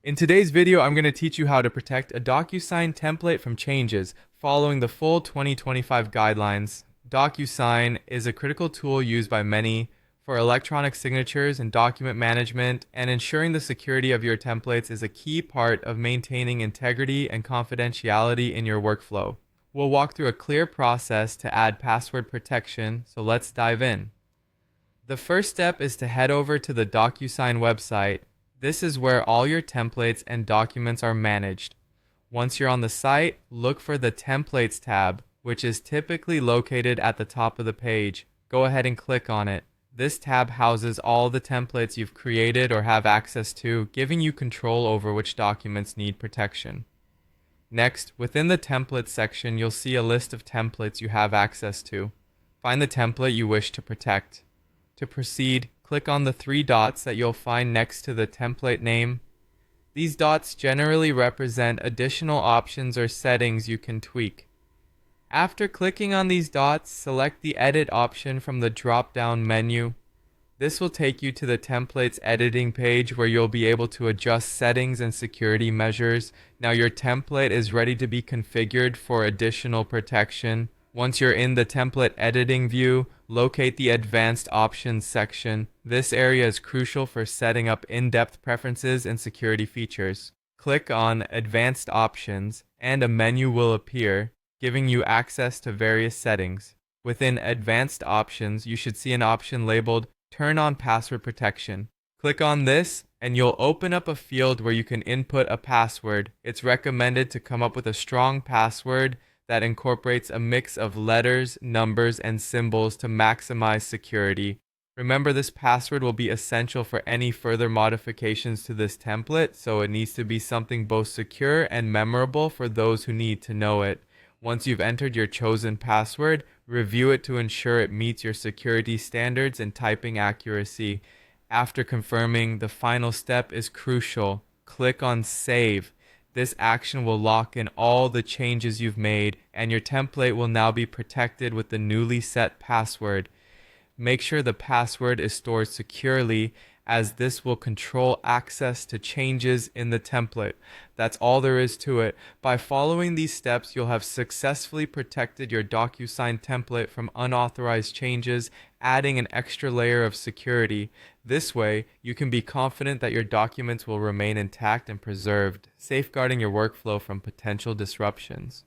In today's video, I'm going to teach you how to protect a DocuSign template from changes following the full 2025 guidelines. DocuSign is a critical tool used by many for electronic signatures and document management, and ensuring the security of your templates is a key part of maintaining integrity and confidentiality in your workflow. We'll walk through a clear process to add password protection, so let's dive in. The first step is to head over to the DocuSign website. This is where all your templates and documents are managed. Once you're on the site, look for the Templates tab, which is typically located at the top of the page. Go ahead and click on it. This tab houses all the templates you've created or have access to, giving you control over which documents need protection. Next, within the Templates section, you'll see a list of templates you have access to. Find the template you wish to protect. To proceed, click on the three dots that you'll find next to the template name. These dots generally represent additional options or settings you can tweak. After clicking on these dots, select the Edit option from the drop-down menu. This will take you to the template's editing page where you'll be able to adjust settings and security measures. Now your template is ready to be configured for additional protection. Once you're in the template editing view, locate the Advanced Options section. This area is crucial for setting up in-depth preferences and security features. Click on Advanced Options, and a menu will appear, giving you access to various settings. Within Advanced Options, you should see an option labeled Turn on Password Protection. Click on this, and you'll open up a field where you can input a password. It's recommended to come up with a strong password that incorporates a mix of letters, numbers, and symbols to maximize security. Remember, this password will be essential for any further modifications to this template, so it needs to be something both secure and memorable for those who need to know it. Once you've entered your chosen password, review it to ensure it meets your security standards and typing accuracy. After confirming, the final step is crucial. Click on Save. This action will lock in all the changes you've made, and your template will now be protected with the newly set password. Make sure the password is stored securely, as this will control access to changes in the template. That's all there is to it. By following these steps, you'll have successfully protected your DocuSign template from unauthorized changes, adding an extra layer of security. This way, you can be confident that your documents will remain intact and preserved, safeguarding your workflow from potential disruptions.